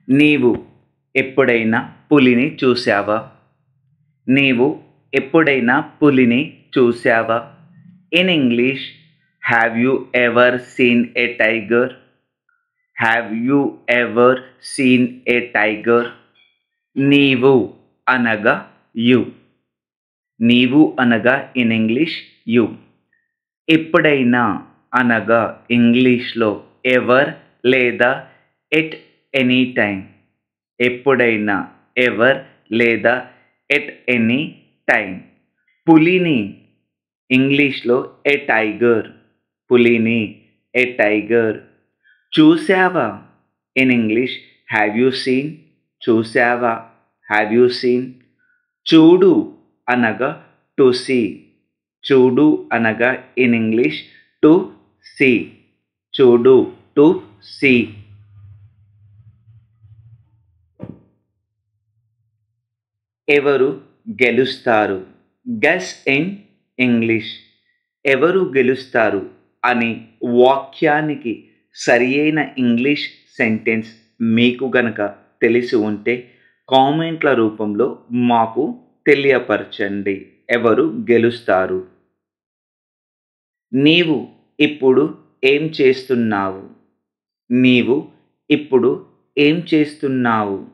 నీవు ఎప్పుడైనా పులిని చూశావా? నీవు ఎప్పుడైనా పులిని చూశావా? In English, have you ever seen a tiger? Have you ever seen a tiger? నీవు అనగా యు. నీవు అనగా ఇన్ ఇంగ్లీష్ యు. ఎప్పుడైనా అనగా ఇంగ్లీష్లో ఎవర్ లేదా ఎట్ ఎనీ టైం. ఎప్పుడైనా ఎవర్ లేదా ఎట్ ఎనీ టైం. పులిని ఇంగ్లీష్లో ఏ టైగర్. పులిని ఏ టైగర్. చూసావా in English have you seen. చూసావా హ్యావ్ యూ సీన్. చూడు అనగా టు సీ. చూడు అనగా ఇన్ ఇంగ్లీష్ టు సీ. చూడు టు సీ. ఎవరు గెలుస్తారు? Guess in English. ఎవరు గెలుస్తారు అని వాక్యానికి సరియైన ఇంగ్లీష్ సెంటెన్స్ మీకు గనక తెలిసి ఉంటే కామెంట్ల రూపంలో మాకు తెలియపరచండి. ఎవరు గెలుస్తారు? నీవు ఇప్పుడు ఏం చేస్తున్నావు? నీవు ఇప్పుడు ఏం చేస్తున్నావు?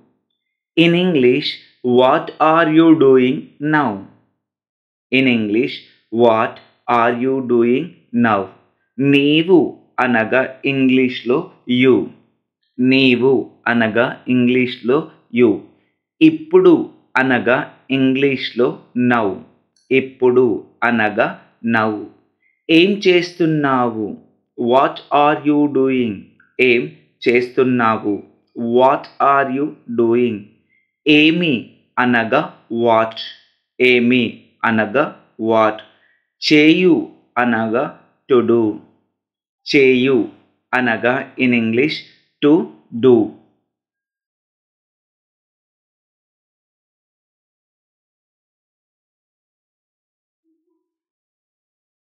In English, what are you doing now? In English, what are you doing now? నీవు అనగా ఇంగ్లీష్లో యు. నీవు అనగా ఇంగ్లీష్లో యు. ఇప్పుడు అనగా ఇంగ్లీష్లో నౌ. ఇప్పుడు అనగా నౌ. ఏం చేస్తున్నావు? What are you doing? ఏం చేస్తున్నావు? What are you doing? ఏమి అనగా వాట్. ఏమి అనగా వాట్. చేయు అనగా టు డూ. చేయు అనగా ఇన్ ఇంగ్లీష్ టు డూ.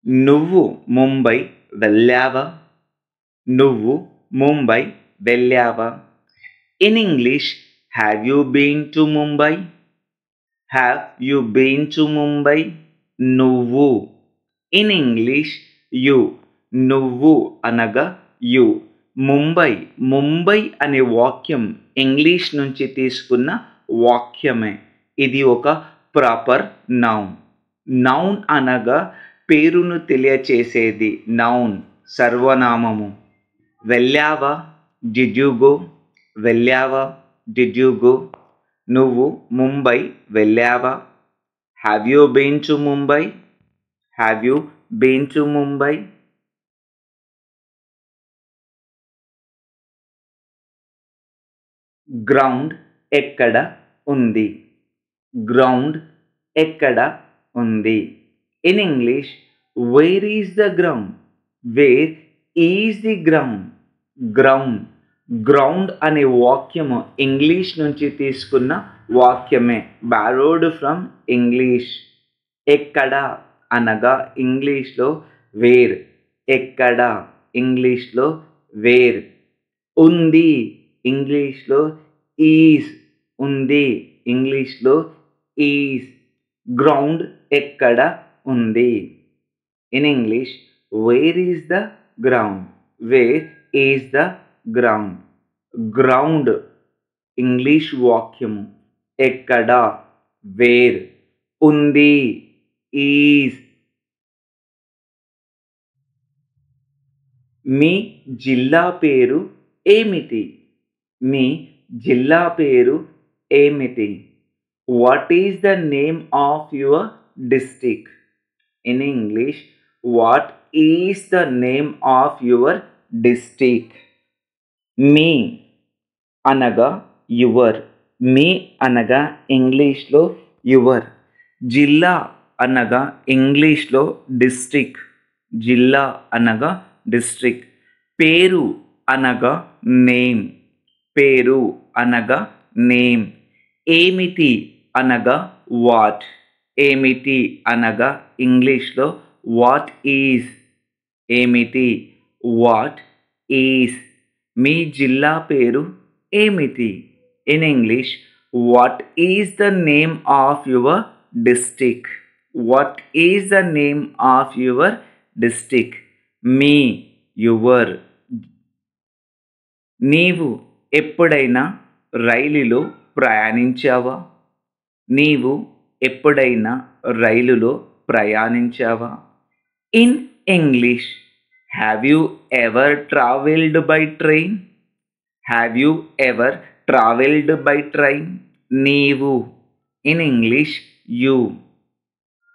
నువ్వు ముంబై వెళ్ళావా? నువ్వు ముంబై వెళ్ళావా? In English, have you been to Mumbai? Have you been to Mumbai? నువ్వు ఇన్ ఇంగ్లీష్ యు. నువ్వు అనగా యు. ముంబై. ముంబై అనే వాక్యం ఇంగ్లీష్ నుంచి తీసుకున్న వాక్యమే. ఇది ఒక ప్రాపర్ నౌన్. నౌన్ అనగా పేరును తెలియచేసేది. నౌన్ సర్వనామము. వెళ్ళావా? Did you go? వెళ్ళావా? Did you go? నువ్వు ముంబై వెళ్ళావా? Have you been to Mumbai? Have you been to Mumbai? Ground ఎక్కడ ఉంది? గ్రౌండ్ ఎక్కడ ఉంది? In English, where is the ground? Where is the ground? Ground. Ground అనే వాక్యము ఇంగ్లీష్ నుంచి తీసుకున్న వాక్యమే. Borrowed from English. ఎక్కడ అనగా ఇంగ్లీష్లో వేర్. ఎక్కడ ఇంగ్లీష్లో వేర్. ఉంది ఇంగ్లీష్లో ఈజ్. ఉంది ఇంగ్లీష్లో ఈజ్. గ్రౌండ్ ఎక్కడ ఉంది? In English, where is the ground? Where is the ground? Ground English వాక్యము ఎక్కడ, వేర్, ఉంది, ఈజ్. మీ జిల్లా పేరు ఏమిటి? మీ జిల్లా పేరు ఏమిటి? What is the name of your district? In English, what is the name of your district? మీ అనగా యువర్. మీ అనగా ఇంగ్లీష్లో యువర్. జిల్లా అనగా ఇంగ్లీష్లో డిస్ట్రిక్ట్. జిల్లా అనగా డిస్ట్రిక్ట్. పేరు అనగా నేమ్. పేరు అనగా నేమ్. ఏమిటి అనగా వాట్. ఏమిటి అనగా ఇంగ్లీష్లో వాట్ ఈజ్. ఏమిటి? What is. మీ జిల్లా పేరు ఏమిటి? In English, what is the name of your district? What is the name of your district? Me, your. నీవు ఎప్పుడైనా రైలులో ప్రయాణించావా? నీవు ఎప్పుడైనా రైలులో ప్రయాణించావా? In English, have you ever travelled by train? Have you ever travelled by train? నీవు. In English, you.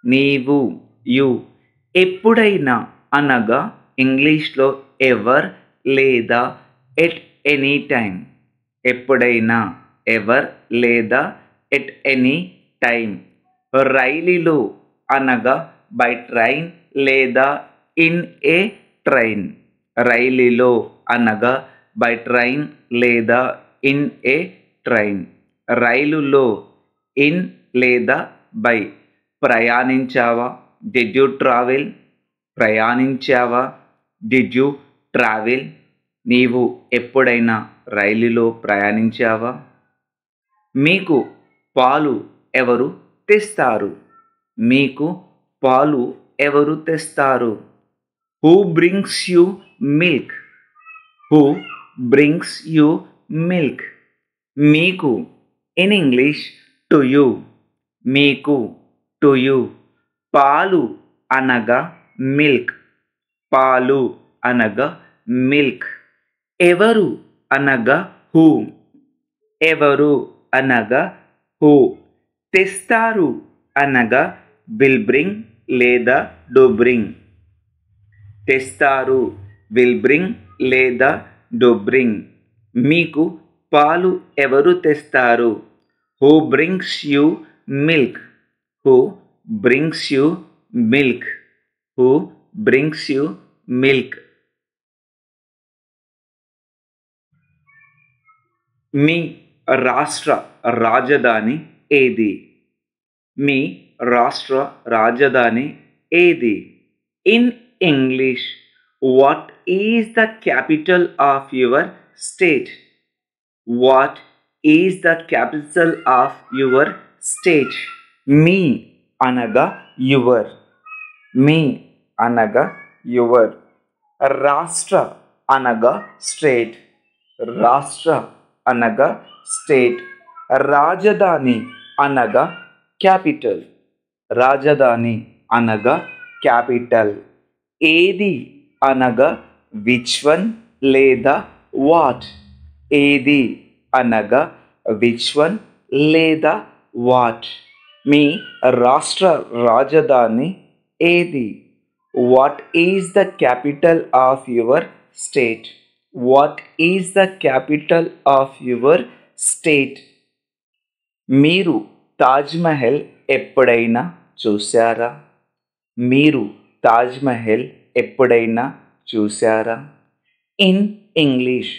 నీవు, you. ఎప్పుడైనా అనగా ఇంగ్లీష్లో ఎవర్ లేదా ఎట్ ఎనీ టైం. ఎప్పుడైనా, ఎవర్ లేదా ఎట్ ఎనీ టైం. రైలులో అనగా బై ట్రైన్ లేదా ఇన్ ఏ ట్రైన్. రైలులో అనగా బై ట్రైన్ లేదా ఇన్ ఏ ట్రైన్. రైలులో, ఇన్ లేదా బై. ప్రయాణించావా? Did you travel? ప్రయాణించావా? Did you travel? నీవు ఎప్పుడైనా రైలులో ప్రయాణించావా? మీకు పాలు ఎవరు తెస్తారు? మీకు పాలు ఎవరు తెస్తారు? Who brings you milk? Who brings you milk? మీకు. In English, to you. మీకు, టు యూ. పాలు అనగా మిల్క్. పాలు అనగా మిల్క్. ఎవరు అనగా హూ. ఎవరు అనగా హూ. తెస్తారు అనగా విల్ బ్రింగ్ లేదా డు బ్రింగ్. తెస్తారు, విల్ బ్రింగ్ లేదా డు బ్రింగ్. మీకు పాలు ఎవరు తెస్తారు? Who brings you milk? Who brings you milk? Who brings you milk? మీ రాష్ట్ర రాజధాని ఏది? మీ రాష్ట్ర రాజధాని ఏది? In English, what is the capital of your state? What is the capital of your state? మీ అనగా యువర్. మీ అనగా యువర్. రాష్ట్ర అనగా స్టేట్. రాష్ట్ర అనగా స్టేట్. రాజధాని అనగా క్యాపిటల్. రాజధాని అనగా క్యాపిటల్. ఏది అనగా విచ్ వన్ లేదా వాట్. ఏది అనగా విచ్ వన్ లేదా వాట్. మీ రాష్ట్ర రాజధాని ఏది? What is the capital of your state? What is the capital of your state? మీరు తాజ్మహల్ ఎప్పుడైనా చూశారా? మీరు తాజ్మహల్ ఎప్పుడైనా చూశారా? In English,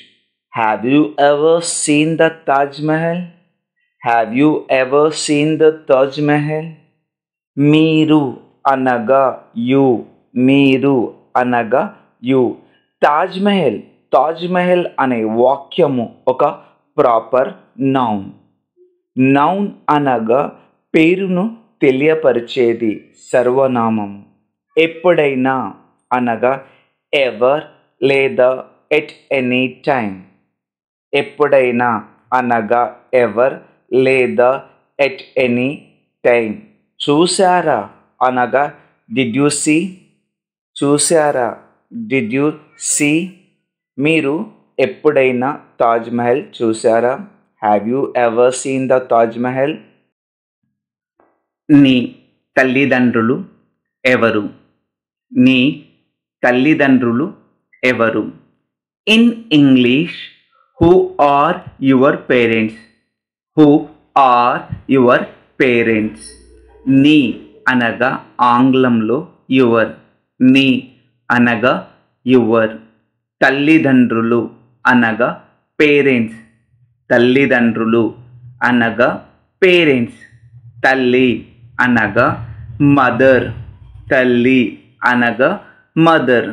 have you ever seen the Taj Mahal? Have you ever seen the Taj Mahal? మీరు అనగా యు. మీరు అనగా యు. తాజ్మహల్. తాజ్మహల్ అనే వాక్యము ఒక ప్రాపర్ నౌన్. నౌన్ అనగా పేరును తెలియపరిచేది సర్వనామం. ఎప్పుడైనా అనగా ఎవర్ లేదా ఎట్ ఎనీ టైం. ఎప్పుడైనా అనగా ఎవర్ లేదా ఎట్ ఎనీ టైం. చూసారా అనగా డిడ్ యూ సీ? చూసారా, డిడ్ యూ సీ? మీరు ఎప్పుడైనా తాజ్మహల్ చూసారా? Have you ever seen the Taj Mahal? నీ తల్లిదండ్రులు ఎవరు? నీ తల్లిదండ్రులు ఎవరు? In English, who are your parents? Who are your parents? నీ అనగా ఆంగ్లంలో యువర్. నీ అనగా యువర్. తల్లిదండ్రులు అనగా పేరెంట్స్. తల్లిదండ్రులు అనగా పేరెంట్స్. తల్లి అనగా మదర్. తల్లి అనగా మదర్.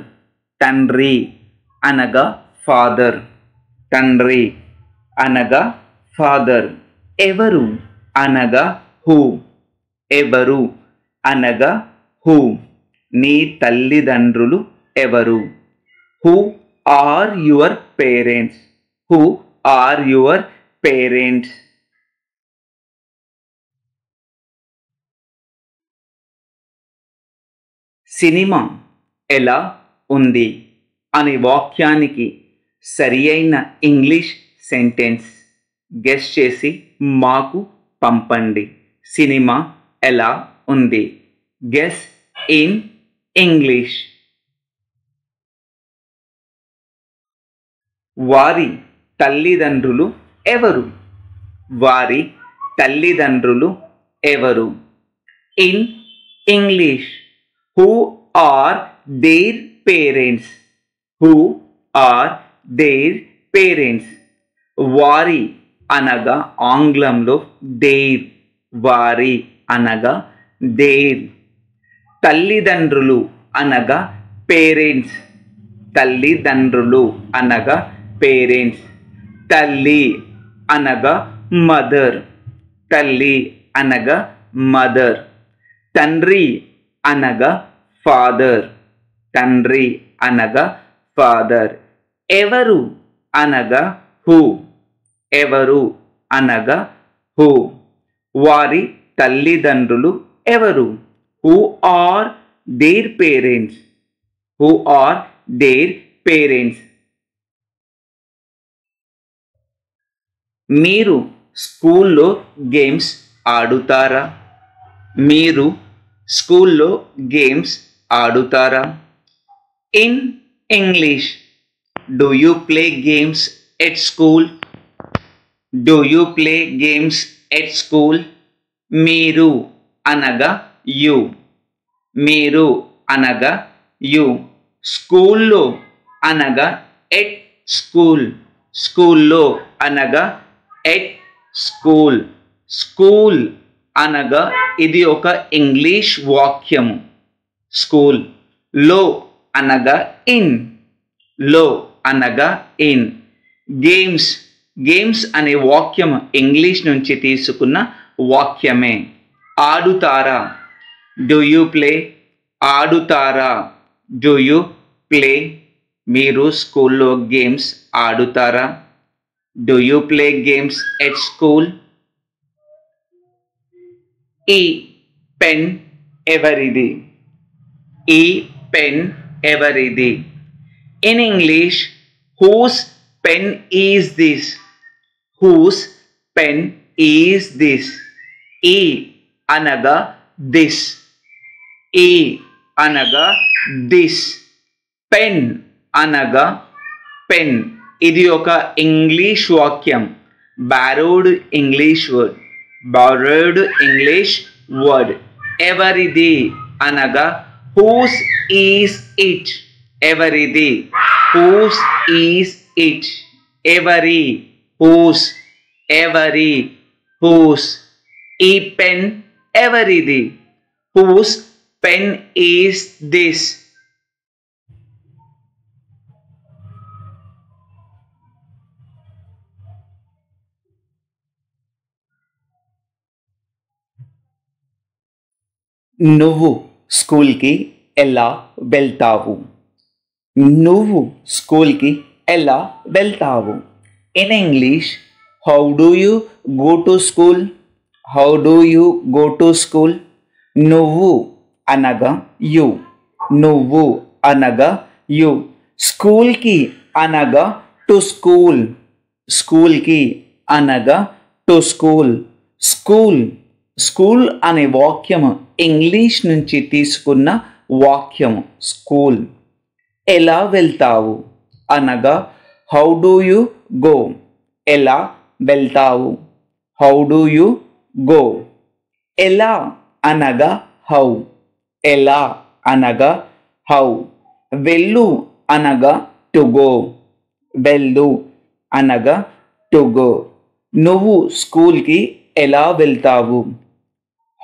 తండ్రి అనగా ఫాదర్. తండ్రి అనగా ఫాదర్. ఎవరు అనగా హూ. ఎవరు అనగా హూ. నీ తల్లిదండ్రులు ఎవరు? Who are your parents? Who are your parents? Cinema ఎలా ఉంది అనే వాక్యానికి సరి అయిన ఇంగ్లీష్ సెంటెన్స్ గెస్ చేసి మాకు పంపండి. సినిమా ఎలా ఉంది? Guess in English. వారి తల్లిదండ్రులు ఎవరు? వారి తల్లిదండ్రులు ఎవరు? In English, who are their parents? Who are their parents? వారి అనగా ఆంగ్లంలో దేర్. వారి అనగా దేర్. తల్లిదండ్రులు అనగా పేరెంట్స్. తల్లిదండ్రులు అనగా పేరెంట్స్. తల్లి అనగా మదర్. తల్లి అనగా మదర్. తండ్రి అనగా ఫాదర్. తండ్రి అనగా ఫాదర్. ఎవరు అనగా హూ. ఎవరు అనగా హూ. వారి తల్లిదండ్రులు ఎవరు? Who are their parents? Who are their parents? మీరు స్కూల్లో గేమ్స్ ఆడుతారా? మీరు స్కూల్లో గేమ్స్ ఆడుతారా? In English, do you play games at school? Do you play games at school? మీరు అనగా యు. మీరు అనగా యు. స్కూల్లో అనగా ఎట్ స్కూల్. స్కూల్లో అనగా ఎట్ స్కూల్. స్కూల్ అనగా ఇది ఒక ఇంగ్లీష్ వాక్యము. స్కూల్. లో అనగా ఇన్. లో అనగా ఇన్. గేమ్స్. గేమ్స్ అనే వాక్యం ఇంగ్లీష్ నుంచి తీసుకున్న వాక్యమే. ఆడుతారా? Do you play? ఆడుతారా? Do you play? మీరు స్కూల్లో గేమ్స్ ఆడుతారా? Do you play games at school? ఈ పెన్ ఎవరిది? ఈ పెన్ ఎవరిది? In English, whose pen is this? Whose pen is this? ఈ అనగా దిస్. ఈ అనగా దిస్. పెన్ అనగా పెన్. ఇది ఒక ఇంగ్లీష్ వాక్యం. Borrowed English word. Borrowed English word. ఎవరిది అనగా హూస్ ఈజ్ ఇట్? ఎవరిది? Whose is it? ఎవరి. హూస్. ఎవరి. హూస్. ఈ పెన్ ఎవరిది? Whose pen is this? నువ్వు స్కూల్కి ఎలా వెళ్తావు? నువ్వు స్కూల్కి ఎలా వెళ్తావు? In English, how do you go to school? How do you go to school? నువ్వు అనగా యు. నువ్వు అనగా యు. స్కూల్కి అనగా టు స్కూల్. స్కూల్కి అనగా టు స్కూల్. స్కూల్. స్కూల్ అనే వాక్యము ఇంగ్లీష్ నుంచి తీసుకున్న వాక్యము స్కూల్. ఎలా వెళ్తావు అనగా హౌ డూ యూ గో. ఎలా వెళ్తావు? How do you go. ఎలా అనగా హౌ. ఎలా అనగా హౌ. వెళ్ళు అనగా టు గో. వెళ్ళు అనగా టు గో. నువ్వు స్కూల్కి ఎలా వెళ్తావు?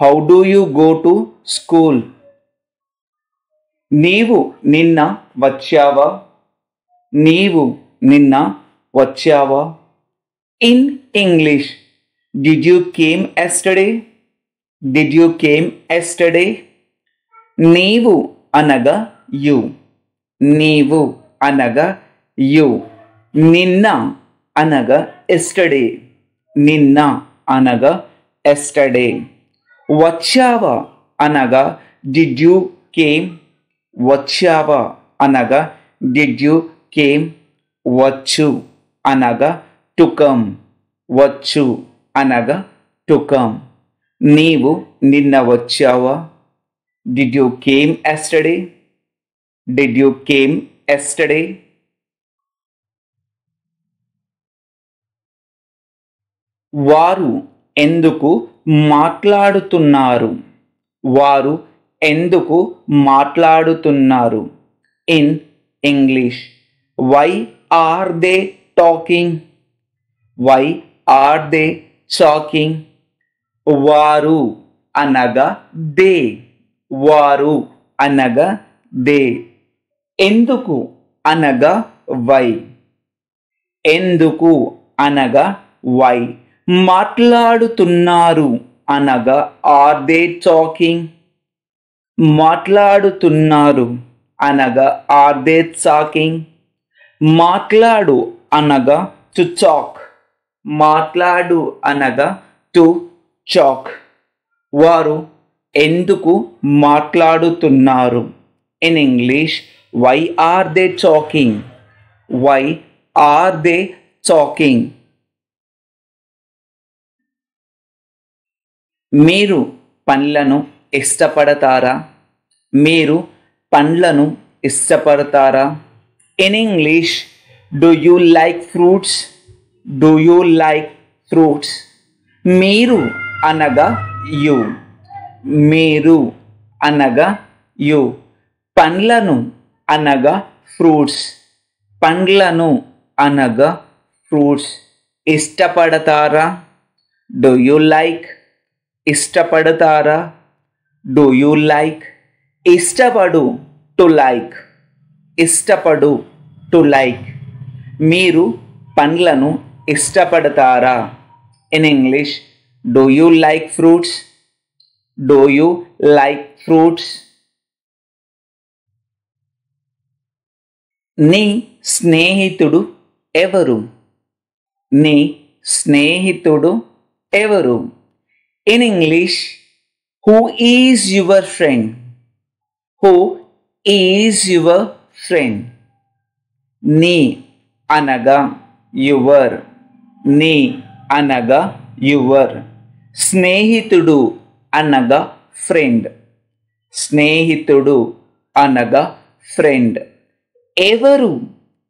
How do you go to school? నీవు నిన్న వచ్చావా? నీవు నిన్న వచ్చావా? In English, did you came yesterday? Did you came yesterday? నీవు అనగా యు. నీవు అనగా యు. నిన్న అనగా ఎస్టర్డే. నిన్న అనగా ఎస్టర్డే. వచ్చావా అనగా డిడ్ యు కేమ్. వచ్చావా అనగా డిడ్ యు కేమ్. వచ్చు అనగా టు కమ్. వచ్చు అనగా టు కమ్. నీవు నిన్న వచ్చావా? Did you came yesterday? Did you came yesterday? వారు ఎందుకు మాట్లాడుతున్నారు? వారు ఎందుకు మాట్లాడుతున్నారు? In English, why are they talking? Why are they talking? వారు అనగా they. వారు అనగా they. ఎందుకు అనగా why. ఎందుకు అనగా why. మాట్లాడుతున్నారు అనగా are they talking. మాట్లాడుతున్నారు అనగా are they talking. మాట్లాడు అనగా to talk. మాట్లాడు అనగా to talk. వారు ఎందుకు మాట్లాడుతున్నారు? In English, why are they talking? Why are they talking? మీరు పండ్లను ఇష్టపడతారా? మీరు పండ్లను ఇష్టపడతారా? In English, do you like fruits? Do you like fruits? మీరు అనగా you. మీరు అనగా యు. పండ్లను అనగా ఫ్రూట్స్. పండ్లను అనగా ఫ్రూట్స్. ఇష్టపడతారా? Do you like. ఇష్టపడతారా? Do you like. ఇష్టపడు టు లైక్. ఇష్టపడు టు లైక్. మీరు పండ్లను ఇష్టపడతారా? In English, do you like fruits. Do you like fruits? నీ స్నేహితుడు ఎవరు? నీ స్నేహితుడు ఎవరు? In English, who is your friend? Who is your friend? నీ అనగా your. నీ అనగా your. స్నేహితుడు అనగా ఫ్రెండ్. స్నేహితుడు అనగా ఫ్రెండ్. ఎవరు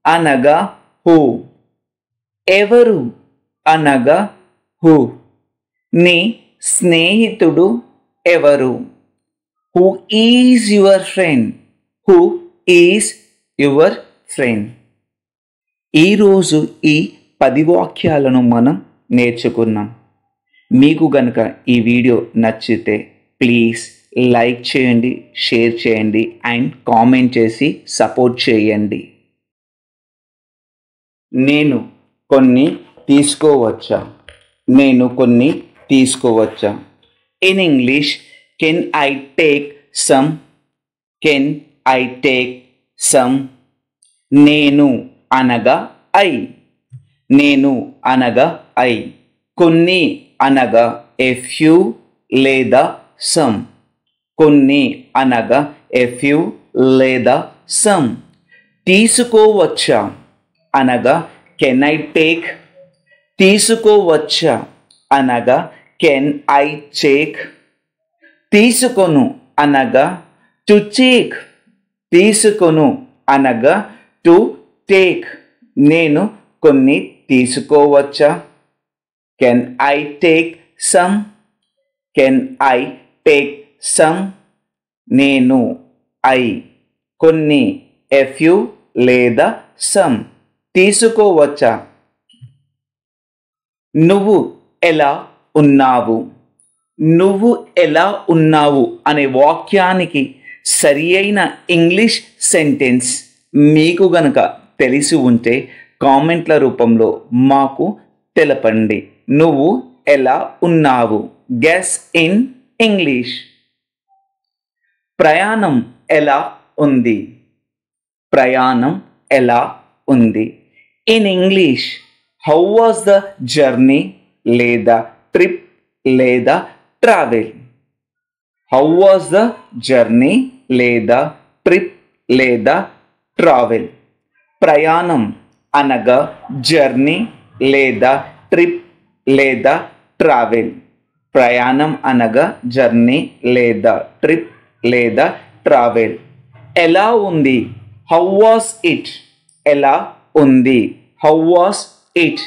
అనగా హూ. ఎవరు అనగా హూ. నీ స్నేహితుడు ఎవరు? Who is your friend. Who is your friend. ఈరోజు ఈ 10 వాక్యాలను మనం నేర్చుకున్నాం. మీకు గనుక ఈ వీడియో నచ్చితే ప్లీజ్ లైక్ చేయండి, షేర్ చేయండి అండ్ కామెంట్ చేసి సపోర్ట్ చేయండి. నేను కొన్ని తీసుకోవచ్చా? నేను కొన్ని తీసుకోవచ్చా? In English, can I take some. Can I take some. నేను అనగా ఐ. నేను అనగా ఐ. కొన్ని అనగా ఎ ఫ్యూ లేదా సమ్. కొన్ని అనగా ఎ ఫ్యూ లేదా సమ్. తీసుకోవచ్చా అనగా కెన్ ఐ టేక్. తీసుకోవచ్చా అనగా కెన్ ఐ టేక్. తీసుకొను అనగా టు టేక్. తీసుకొను అనగా టు టేక్. నేను కొన్ని తీసుకోవచ్చా? Can I take some. Can I take some. నేను ఐ. కొన్ని ఎ ఫ్యూ లేదా సమ్. తీసుకోవచ్చా? నువ్వు ఎలా ఉన్నావు? నువ్వు ఎలా ఉన్నావు అనే వాక్యానికి సరి అయిన ఇంగ్లీష్ సెంటెన్స్ మీకు గనక తెలిసి ఉంటే కామెంట్ల రూపంలో మాకు తెలపండి. నువ్వు ఎలా ఉన్నావు? Guess in English. ప్రయాణం ఎలా ఉంది? ప్రయాణం ఎలా ఉంది? In English how was the journey లేదా ట్రిప్ లేదా travel? How was the journey లేదా ట్రిప్ లేదా ట్రావెల్? ప్రయాణం అనగా జర్నీ లేదా ట్రిప్ లేదా ట్రావెల్. ప్రయాణం అనగా జర్నీ లేదా ట్రిప్ లేదా ట్రావెల్. ఎలా ఉంది? How was it? ఎలా ఉంది? How was it?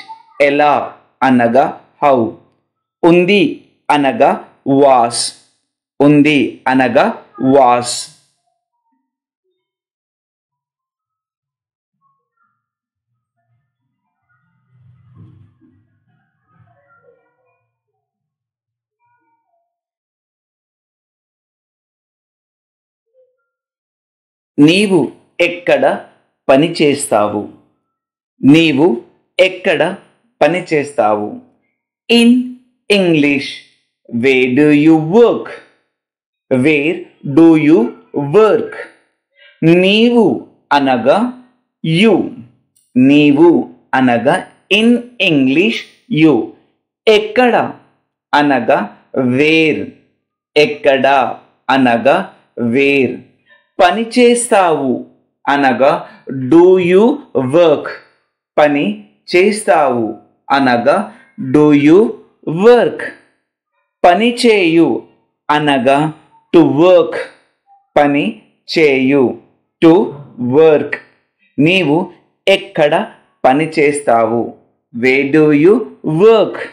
ఎలా అనగా హౌ. ఉంది అనగా వాస్. ఉంది అనగా వాస్. నీవు ఎక్కడ పని చేస్తావు? నీవు ఎక్కడ పని చేస్తావు? In English wear do you work? Wear do you work? నీవు అనగా యు. నీవు అనగా ఇన్ ఇంగ్లీష్ యు. ఎక్కడ అనగా వేర్. ఎక్కడ అనగా వేర్. పని చేస్తావు అనగా డూ యూ వర్క్. పని చేస్తావు అనగా డూ యూ వర్క్. పని చేయు అనగా టు వర్క్. పని చేయు టు వర్క్. నీవు ఎక్కడ పని చేస్తావు? Where do you work?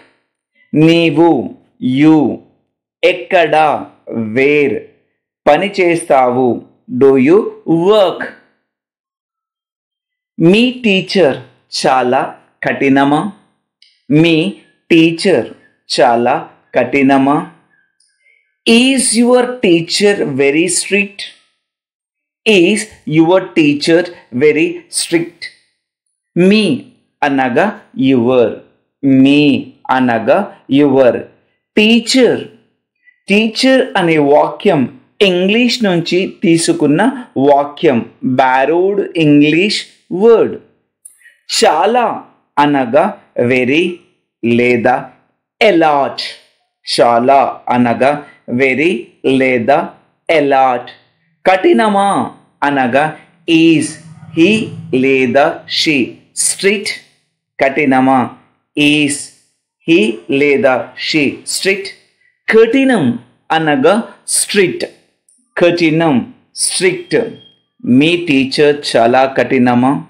నీవు యు. ఎక్కడ వేర్. పని చేస్తావు డూ యూ వర్క్. మీ టీచర్ చాలా కఠినమా? మీ టీచర్ చాలా కఠినమా? Is your teacher very strict? Is your teacher very strict? మీ అనగా యువర్. మీ అనగా యువర్. టీచర్. టీచర్ అనే వాక్యం ఇంగ్లీష్ నుంచి తీసుకున్న వాక్యం. Borrowed English word. చాలా అనగా వెరీ లేదా ఎలాట్. చాలా అనగా వెరీ లేదా ఎలాట్. కఠినమా అనగా ఈజ్ హీ లేదా షీ. స్ట్రిక్ట్. కఠినమా ఈజ్ హీ లేదా షీ స్ట్రిక్ట్. కఠినం అనగా స్ట్రిక్ట్. కఠినం స్ట్రిక్ట్. మీ టీచర్ చాలా కఠినమా?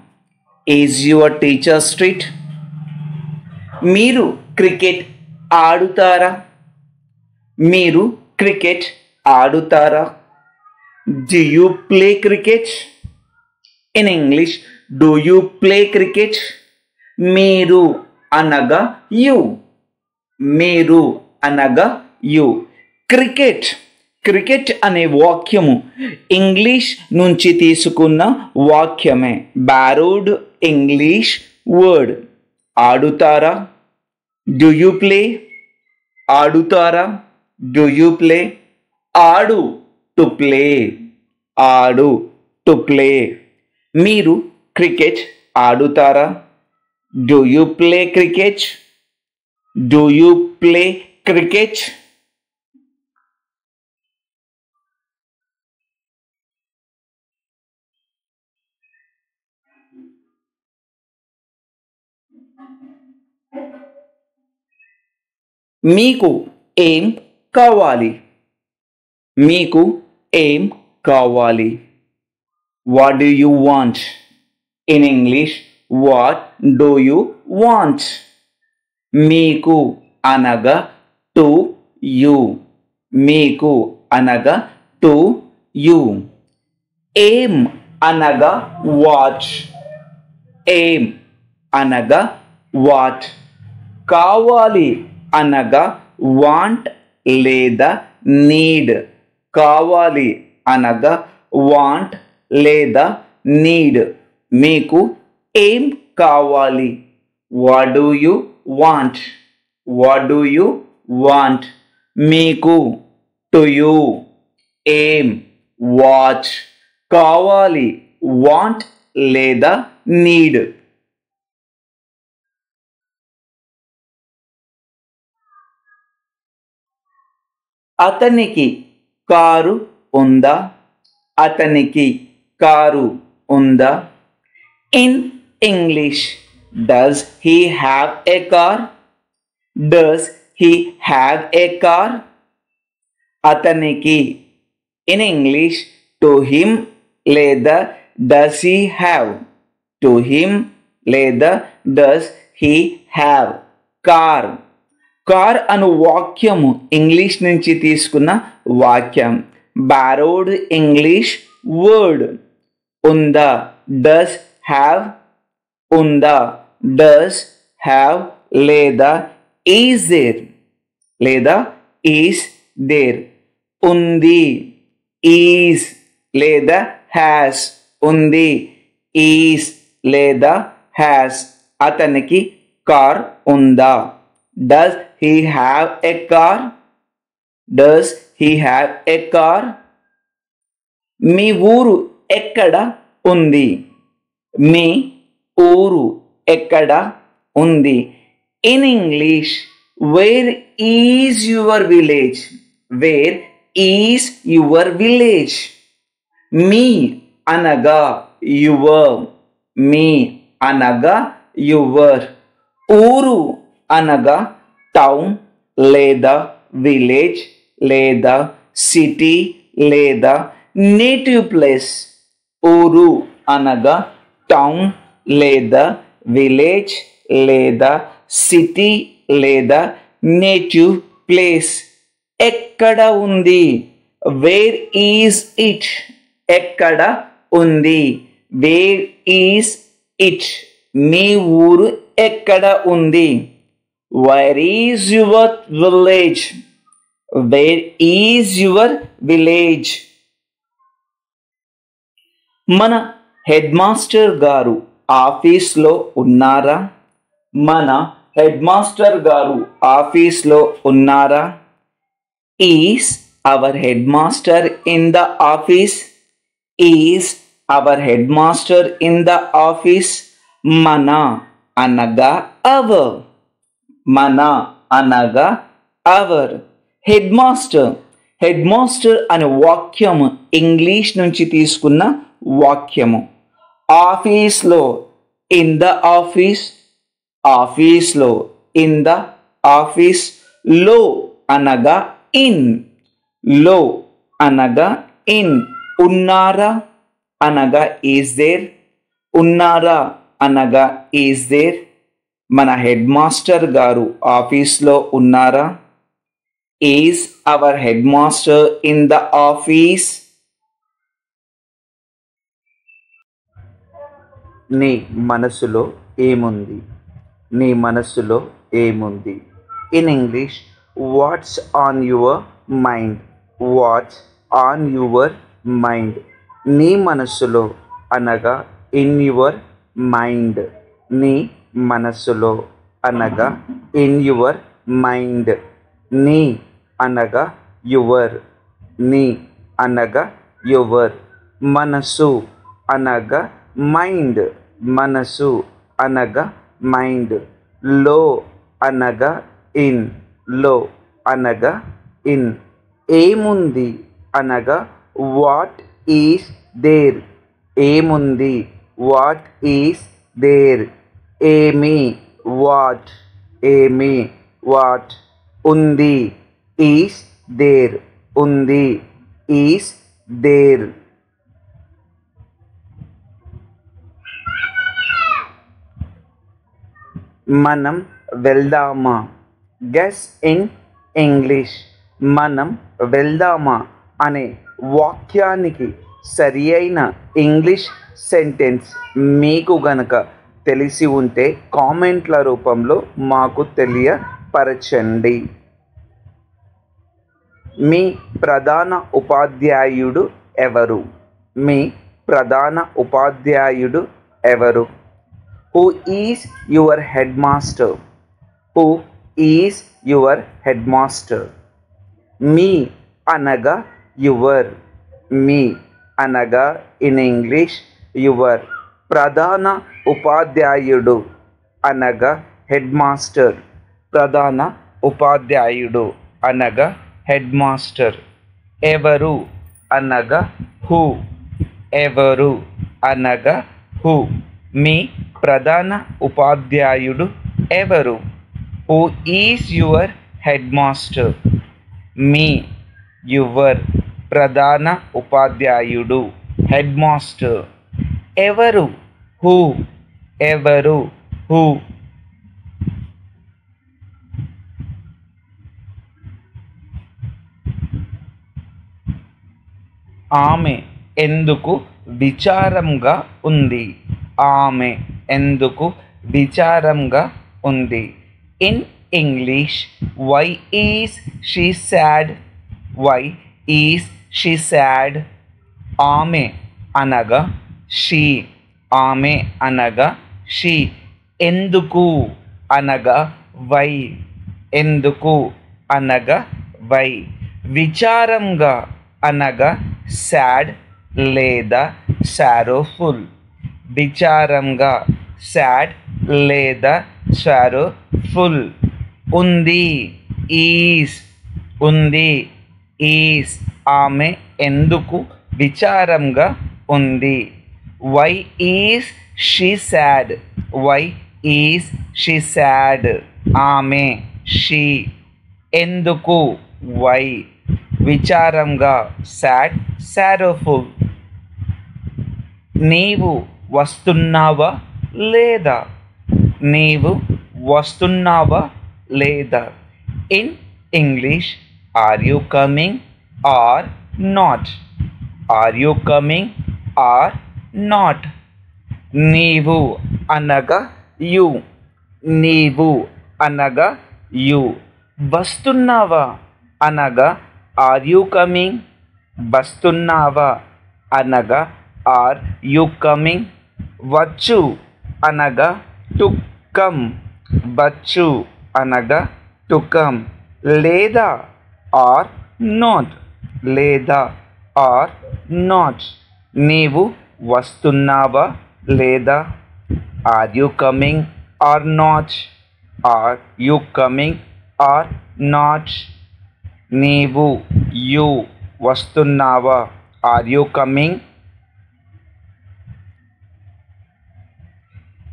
Is your teacher strict? మీరు క్రికెట్ ఆడుతారా? మీరు క్రికెట్ ఆడుతారా? Do you play cricket? In English, do you play cricket? మీరు అనగా you. మీరు అనగా you. క్రికెట్. క్రికెట్ అనే వాక్యము ఇంగ్లీష్ నుంచి తీసుకున్న వాక్యమే. Borrowed English word. ఆడుతారా? Do you play? ఆడుతారా? Do you play? ఆడు. To play. ఆడు. To play. మీరు క్రికెట్ ఆడుతారా? Do you play cricket? Do you play cricket? మీకు ఏం కావాలి? మీకు ఏం కావాలి? What do you want? In English what do you want? మీకు అనగా టు యూ. మీకు అనగా టు యూ. ఏం అనగా వాట్. ఏం అనగా వాట్. కావాలి అనగా వాంట్ లేదా నీడ్. కావాలి అనగా వాంట్ లేదా నీడ్. మీకు ఏం కావాలి? What do you want? What do you want? మీకు, to you. aim, watch. కావాలి, want లేదా need. అతనికి కారు ఉందా? అతనికి కారు ఉందా? In English, does he have a car? Does he have a car? అతనికి, in English, to him లేదా does he have. To him లేదా does he have. Car. Car అను వాక్యము ఇంగ్లీష్ నుంచి తీసుకున్న వాక్యం. borrowed English word. ఉందా, does have. ఉందా, does have లేదా is there లేదా is there. ఉంది, is లేదా has. ఉంది, is లేదా has. అతనికి కార్ ఉందా? Does he have a car? Does he have a car? మీ ఊరు ఎక్కడ ఉంది? మీ ఊరు ఎక్కడ ఉంది? In English, where is your village? Where is your village? మీ అనగా your. మీ అనగా your. ఊరు అనగా టౌన్ లేదా విలేజ్ లేదా సిటీ లేదా నేటివ్ ప్లేస్. ఊరు అనగా టౌన్ లేదా విలేజ్ లేదా సిటీ లేదా నేటివ్ ప్లేస్. ఎక్కడ ఉంది? Where is it? ఎక్కడ ఉంది? Where is it? మీ ఊరు ఎక్కడ ఉంది? Where is your village? Where is your village? మన హెడ్ మాస్టర్ గారు ఆఫీస్లో ఉన్నారా? మన హెడ్ మాస్టర్ గారు ఆఫీస్లో ఉన్నారా? Is our headmaster in the office? Is our headmaster in the office? మన అనగా our. మన అనగా our. Head master. Head master అనే వాక్యము ఇంగ్లీష్ నుంచి తీసుకున్న వాక్యము. ఆఫీస్లో, ఇన్ ద ఆఫీస్. ఆఫీస్లో, ఇన్ ద ఆఫీస్. లో అనగా ఇన్. లో అనగా ఇన్. ఉన్నారా అనగా ఈజ్ దేర్. ఉన్నారా అనగా ఈజ్ దేర్. మన హెడ్ మాస్టర్ గారు ఆఫీస్లో ఉన్నారా? Is our head master in the office? నీ మనసులో ఏముంది? నీ మనసులో ఏముంది? In English, what's on your mind? What's on your mind? నీ మనసులో అనగా ఇన్ యువర్ మైండ్. నీ మనసులో అనగా ఇన్ యువర్ మైండ్. నీ అనగా యువర్. నీ అనగా యువర్. మనసు అనగా మైండ్. మనసు అనగా మైండ్. లో అనగా ఇన్. లో అనగా ఇన్. ఏముంది అనగా వాట్ ఈస్ దేర్. ఏముంది? What is there. ఏమి? వాట్. ఏమి? వాట్. ఉంది. Is there. ఉంది. Is there. మనం వెళ్దామా? Guess in English. మనం వెళ్దామా అనే వాక్యానికి సరి అయిన ఇంగ్లీష్ సెంటెన్స్ మీకు గనక తెలిసి ఉంటే కామెంట్ల రూపంలో మాకు తెలియపరచండి. మీ ప్రధాన ఉపాధ్యాయుడు ఎవరు? మీ ప్రధాన ఉపాధ్యాయుడు ఎవరు? Who is your head master? Who is your head master? మీ అనగా యువర్. మీ అనగా ఇన్ ఇంగ్లీష్ యువర్. ప్రధాన ఉపాధ్యాయుడు అనగా హెడ్ మాస్టర్. ప్రధాన ఉపాధ్యాయుడు అనగా హెడ్ మాస్టర్. ఎవరు అనగా హూ. ఎవరు అనగా హూ. మీ ప్రధాన ఉపాధ్యాయుడు ఎవరు? Who is your head master? మీ యువర్ ప్రధాన ఉపాధ్యాయుడు హెడ్ మాస్టర్. ఎవరు హూ. ఎవరు హూ. ఆమె ఎందుకు విచారంగా ఉంది? ఆమె ఎందుకు విచారంగా ఉంది? In English why is she sad? Why is she sad? ఆమె అనగా షీ. ఆమె అనగా షీ. ఎందుకు అనగా వై. ఎందుకు అనగా వై. విచారంగా అనగా సాడ్ లేదా సారోఫుల్. విచారంగా సాడ్ లేదా సారోఫుల్. ఉంది ఈజ్. ఉంది ఈజ్. ఆమె ఎందుకు విచారంగా ఉంది? Why is she sad? Why is she sad? ఆమె షీ. ఎందుకు వై. విచారంగా సాడ్ సారోఫుల్. నీవు వస్తున్నావా లేదా? నీవు వస్తున్నావా లేదా? In English are you coming or not? Are you coming or not? నీవు అనగా యు. నీవు అనగా యు. వస్తున్నావా అనగా ఆర్ యు కమింగ్? వస్తున్నావా అనగా ఆర్ యు కమింగ్? వచ్చు అనగా టు కమ్. వచ్చు అనగా టు కమ్. లేదా ఆర్ నాట్? లేదా ఆర్ నాట్? నీవు వస్తున్నావా లేదా? Are you coming or not? Are you coming or not? నీవు యు వస్తున్నావా? Are you coming?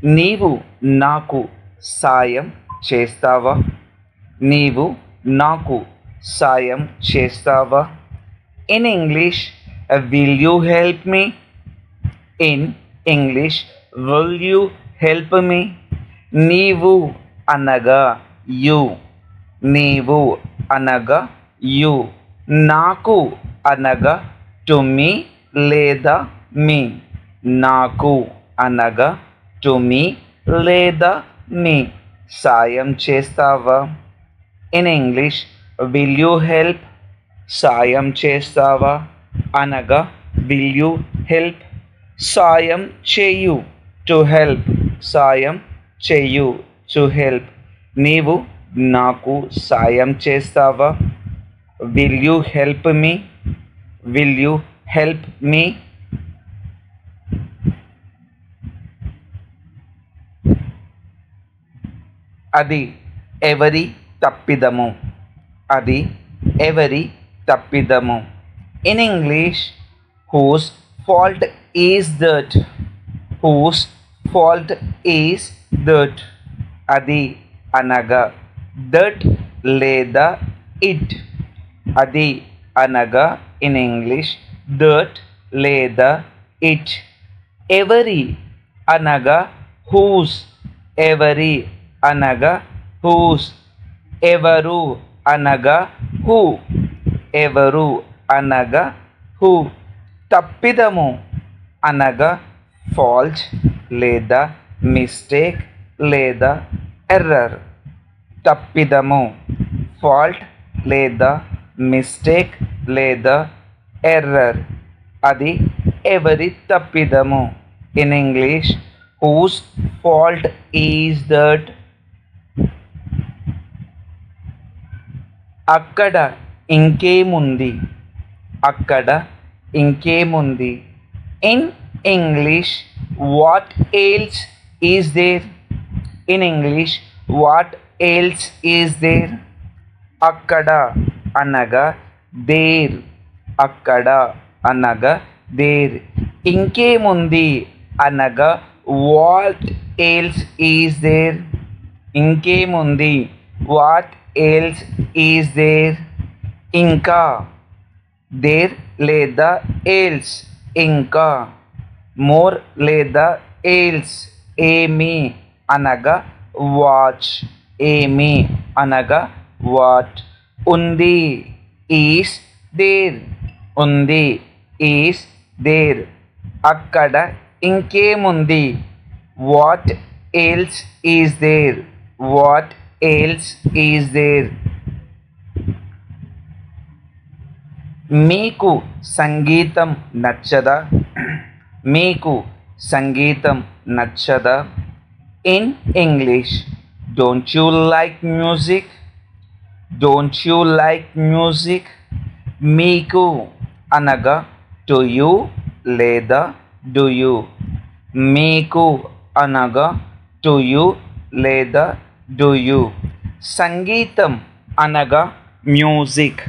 నీవు నాకు సాయం చేస్తావా? నీవు నాకు సాయం చేస్తావా? In English will you help me? In English will you help me? నీవు అనగా యు. నీవు అనగా యు. నాకు అనగా టు మీ లేదా మీ. నాకు అనగా టు మీ లేదా మీ. సాయం చేస్తావా? In English will you help? సాయం చేస్తావా అనగా విల్ యూ హెల్ప్? సాయం చేయు. To help. సాయం చేయు. To help. నీవు నాకు సాయం చేస్తావా? Will you help me? Will you help me? అది ఎవరి తప్పిదము? అది ఎవరి తప్పిదము? In English whose fault is that? Whose fault is that? అది అనగా దట్ లేదా ఇట్. అది అనగా ఇన్ ఇంగ్లీష్ దట్ లేదా ఇట్. ఎవరి అనగా హూస్. ఎవరి అనగా హూస్. ఎవరు అనగా హూ. ఎవరు అనగా హూ. తప్పిదము అనగా ఫాల్ట్ లేదా మిస్టేక్ లేదా ఎర్రర్. తప్పిదము ఫాల్ట్ లేదా మిస్టేక్ లేదా ఎర్రర్. అది ఎవరి తప్పిదము? In English whose fault is that? అక్కడ ఇంకేముంది, అక్కడ ఇంకేముంది. In English what else is there, in English what else is there. అక్కడ అనగా దేర్, అక్కడ అనగా దేర్. ఇంకేముంది అనగా వాట్ ఎల్స్ ఈజ్ దేర్, ఇంకేముంది వాట్ ఎల్స్ ఈజ్ దేర్. ఇంకా దేర్ లేదా ఎల్స్, ఇంకా. మోర్ లేదా ఎల్స్ ఏమి అనగా వాచ్, ఏమి అనగా వాట్. ఉంది ఈస్ దేర్, ఉంది ఈస్ దేర్. అక్కడ ఇంకేముంది what else is there, what else is there. మీకు సంగీతం నచ్చదా, మీకు సంగీతం నచ్చదా. In English don't you like music, don't you like music. మీకు అనగా టు యూ లేదా డు యూ, మీకు అనగా టు యూ లేదా డు యూ. సంగీతం అనగా మ్యూజిక్,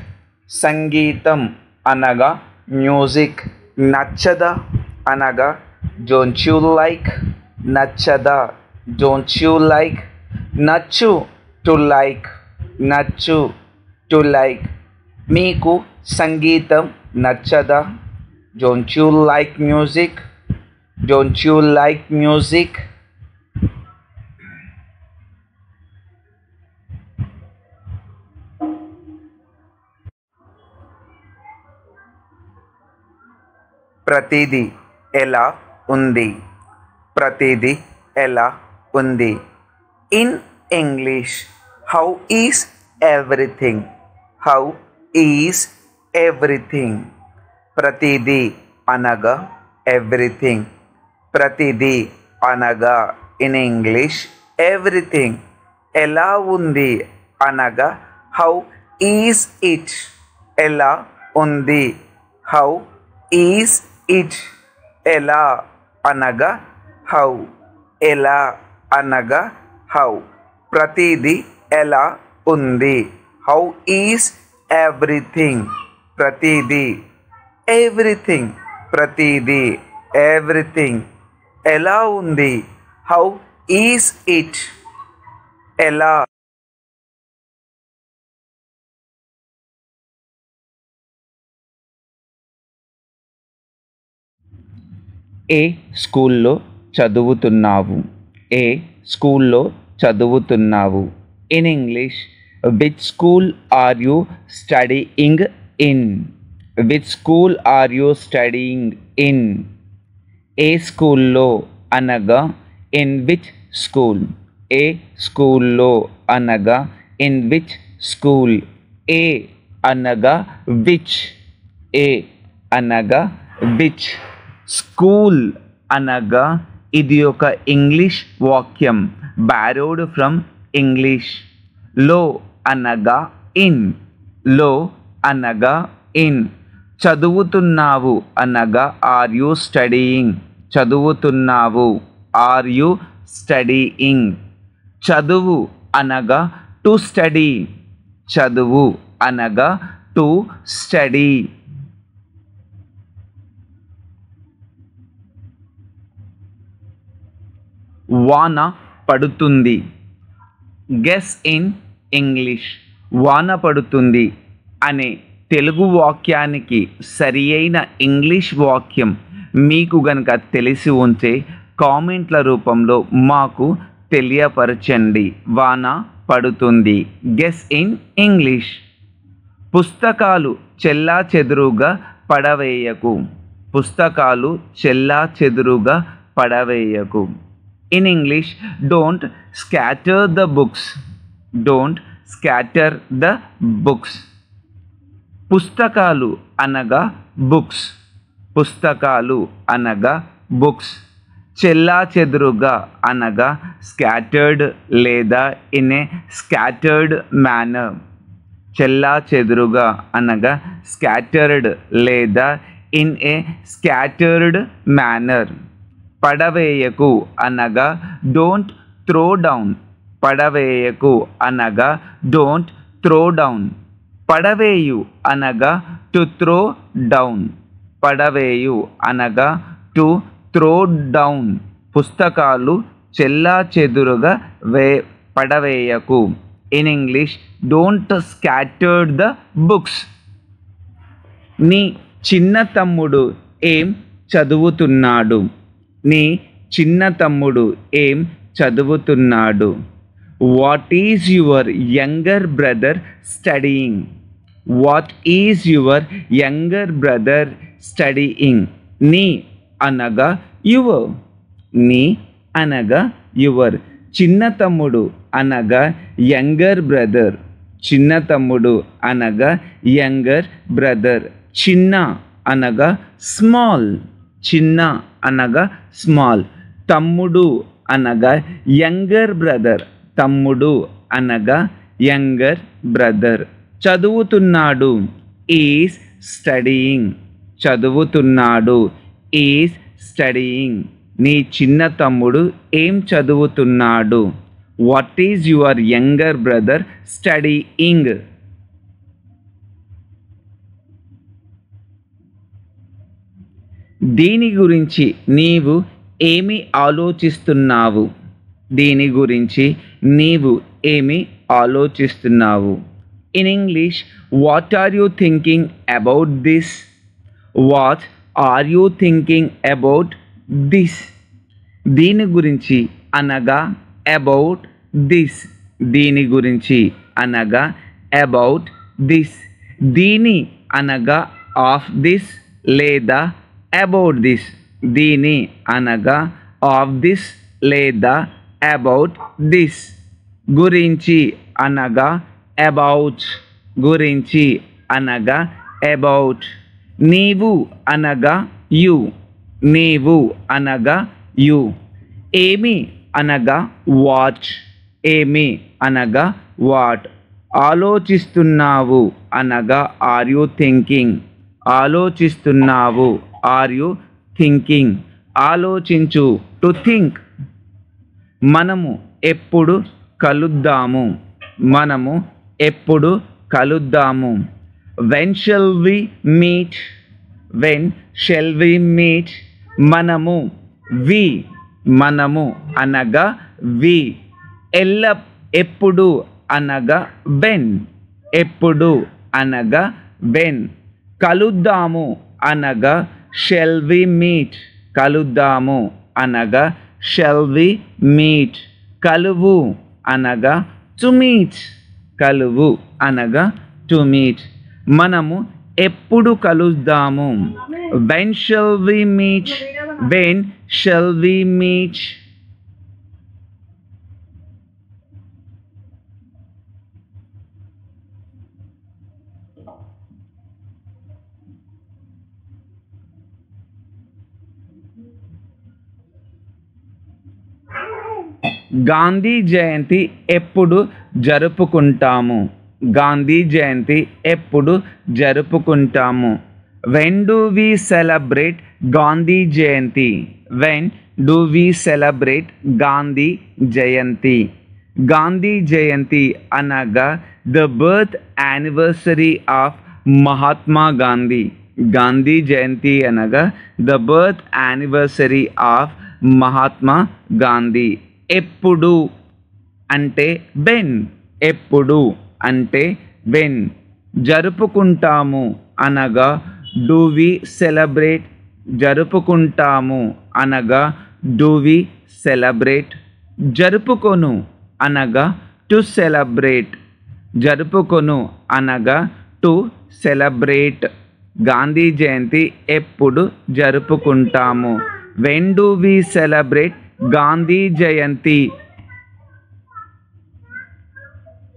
సంగీతం అనగా మ్యూజిక్. నచ్చదా అనగా డోంట్ యూ లైక్, నచ్చదా డోంట్ యూ లైక్. నచ్చు టు లైక్, నచ్చు టు లైక్. మీకు సంగీతం నచ్చదా, don't you like music, don't you like music. ప్రతిదీ ఎలా ఉంది, ప్రతిదీ ఎలా ఉంది. In English how is everything, how is everything. ప్రతిదీ అనగా ఎవ్రీథింగ్, ప్రతిదీ అనగా ఇన్ ఇంగ్లీష్ ఎవ్రీథింగ్. ఎలా ఉంది అనగా హౌ ఈజ్ ఇట్, ఎలా ఉంది హౌ ఈజ్ ఇట్. ఎలా అనగా హౌ, ఎలా అనగా హౌ. ప్రతిదీ ఎలా ఉంది హౌ ఈజ్ ఎవ్రీథింగ్, ప్రతిదీ ఎవ్రీథింగ్, ప్రతిదీ ఎవ్రీథింగ్. ఎలా ఉంది హౌ ఈజ్ ఇట్, ఎలా. ఏ స్కూల్లో చదువుతున్నావు, ఏ స్కూల్లో చదువుతున్నావు. In English which school are you studying in, which school are you studying in. ఏ స్కూల్లో అనగా ఇన్ విచ్ స్కూల్, ఏ స్కూల్లో అనగా ఇన్ విచ్ స్కూల్. ఏ అనగా విచ్, ఏ అనగా విచ్. స్కూల్ అనగా ఇది ఒక ఇంగ్లీష్ వాక్యం, బారోడ్ ఫ్రమ్ ఇంగ్లీష్. లో అనగా ఇన్, లో అనగా ఇన్. చదువుతున్నావు అనగా ఆర్ యూ స్టడీయింగ్, చదువుతున్నావు ఆర్ యూ స్టడీయింగ్. చదువు అనగా టు స్టడీ, చదువు అనగా టు స్టడీ. వాన పడుతుంది. గెస్ ఇన్ ఇంగ్లీష్ వాన పడుతుంది అనే తెలుగు వాక్యానికి సరి అయిన ఇంగ్లీష్ వాక్యం మీకు గనక తెలిసి ఉంటే కామెంట్ల రూపంలో మాకు తెలియపరచండి. వాన పడుతుంది. Guess in English. పుస్తకాలు చెల్లాచెదురుగా పడవేయకు, పుస్తకాలు చెల్లాచెదురుగా పడవేయకు. In English don't scatter the books, don't scatter the books. పుస్తకాలు అనగా బుక్స్, పుస్తకాలు అనగా బుక్స్. చెల్లాచెదురుగా అనగా స్కాటర్డ్ లేదా ఇన్ ఏ స్కాటర్డ్ మేనర్. చెల్లా చెదురుగా అనగా స్కాటర్డ్ లేదా ఇన్ ఏ స్కాటర్డ్ మేనర్. పడవేయకు అనగా డోంట్ త్రో డౌన్. పడవేయకు అనగా డోంట్ త్రో డౌన్. పడవేయు అనగా టు త్రో డౌన్. పడవేయు అనగా టు త్రో డౌన్. పుస్తకాలు చెల్లా చెదురుగా పడవేయకు. In English, don't scatter the books. నీ చిన్న తమ్ముడు ఏం చదువుతున్నాడు? నీ చిన్న తమ్ముడు ఏం చదువుతున్నాడు? What is your younger brother studying? What is your younger brother studying? నీ అనగా యువర్. నీ అనగా యువర్. చిన్న తమ్ముడు అనగా యంగర్ బ్రదర్. చిన్న తమ్ముడు అనగా యంగర్ బ్రదర్. చిన్న అనగా స్మాల్. చిన్న అనగా స్మాల్. తమ్ముడు అనగా యంగర్ బ్రదర్. తమ్ముడు అనగా యంగర్ బ్రదర్. చదువుతున్నాడు ఈజ్ స్టడీయింగ్. చదువుతున్నాడు ఈజ్ స్టడీయింగ్. నీ చిన్న తమ్ముడు ఏం చదువుతున్నాడు? What is your younger brother studying? దీని గురించి నీవు ఏమి ఆలోచిస్తున్నావు? దీని గురించి నీవు ఏమి ఆలోచిస్తున్నావు? In English, what are you thinking about this? What are you thinking about this? దీని గురించి అనగా అబౌట్ దిస్. దీని గురించి అనగా అబౌట్ దిస్. దీని అనగా ఆఫ్ దిస్ లేదా అబౌట్ దిస్. దీని అనగా ఆఫ్ దిస్ లేదా అబౌట్ దిస్. గురించి అనగా అబౌట్. గురించి అనగా అబౌట్. నీవు అనగా యు. నీవు అనగా యు. ఏమి అనగా వాట్. ఏమి అనగా వాట్. ఆలోచిస్తున్నావు అనగా ఆర్ యూ థింకింగ్. ఆలోచిస్తున్నావు ఆర్ యూ థింకింగ్. ఆలోచించు టు థింక్. మనము ఎప్పుడు కలుద్దాము? మనము ఎప్పుడు కలుద్దాము? When shell we meet? When shell we meet? మనము వి. మనము అనగా వి. ఎప్పుడు అనగా వెన్. ఎప్పుడు అనగా వెన్. కలుద్దాము అనగా షెల్ వి మీట్. కలుద్దాము అనగా షెల్ వి మీట్. కలువు అనగా టు మీట్. కలువు అనగా టు మీట్. మనము ఎప్పుడు కలుద్దాము? When shell we meet? When shell we meet? Gandhi Jayanti ఎప్పుడు జరుపుకుంటాము? గాంధీ జయంతి ఎప్పుడు జరుపుకుంటాము? When do we celebrate Gandhi Jayanti? When do we celebrate Gandhi Jayanti? Gandhi Jayanti అనగా the birth anniversary of Mahatma Gandhi. Gandhi Jayanti అనగా the birth anniversary of Mahatma Gandhi. ఎప్పుడు అంటే వెన్. ఎప్పుడు అంటే వెన్. జరుపుకుంటాము అనగా డు వి సెలబ్రేట్. జరుపుకుంటాము అనగా డు వి సెలబ్రేట్. జరుపుకొను అనగా టు సెలబ్రేట్. జరుపుకొను అనగా టు సెలబ్రేట్. గాంధీ జయంతి ఎప్పుడు జరుపుకుంటాము? When do we celebrate Gandhi Jayanti?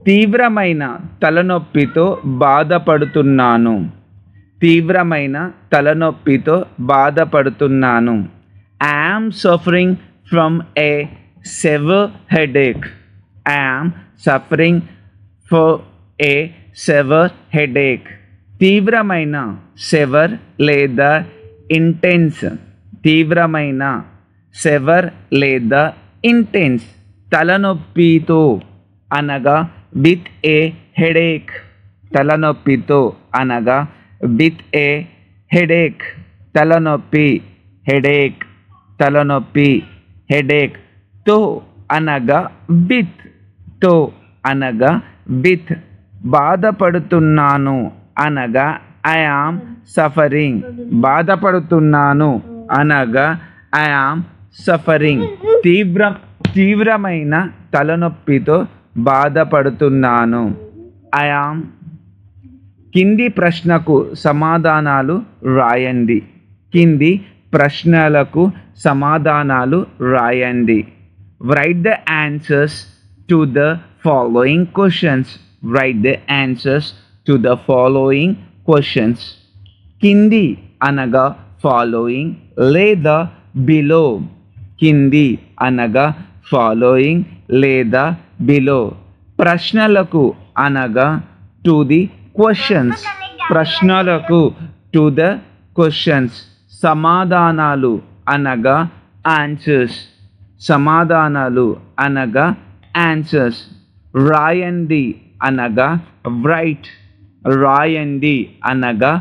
తీవ్రమైన తలనొప్పితో బాధపడుతున్నాను. తీవ్రమైన తలనొప్పితో బాధపడుతున్నాను. I am suffering from a severe headache. I am suffering a severe headache. తీవ్రమైన, సెవర్ లేదా ఇంటెన్స్. తీవ్రమైన, సెవర్ లేదా ఇంటెన్స్ తలనొప్పితో అనగా విత్ ఏ హెడేక్. తలనొప్పితో అనగా విత్ ఏ హెడేక్. తలనొప్పి, హెడేక్. తలనొప్పి, హెడేక్. తో అనగా విత్. తో అనగా విత్. బాధపడుతున్నాను అనగా ఐ యామ్ సఫరింగ్. బాధపడుతున్నాను అనగా ఐ యామ్ సఫరింగ్. తీవ్రమైన తలనొప్పితో బాధపడుతున్నాను, ఐ యామ్. కింది ప్రశ్నకు సమాధానాలు రాయండి. కింది ప్రశ్నలకు సమాధానాలు రాయండి. Write the answers to the following questions. Write the answers to the following questions. కింది అనగా ఫాలోయింగ్ లేదా బిలో. కింది అనగా ఫాలోయింగ్ లేదా బిలో. ప్రశ్నలకు అనగా టు ది క్వశ్చన్స్. ప్రశ్నలకు టు ద క్వశ్చన్స్. సమాధానాలు అనగా ఆన్సర్స్. సమాధానాలు అనగా ఆన్సర్స్. రాయండి అనగా రైట్. రాయండి అనగా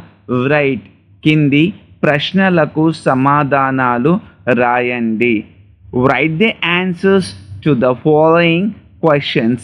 రైట్. కింది ప్రశ్నలకు సమాధానాలు రాయండి. Write the answers to the following questions.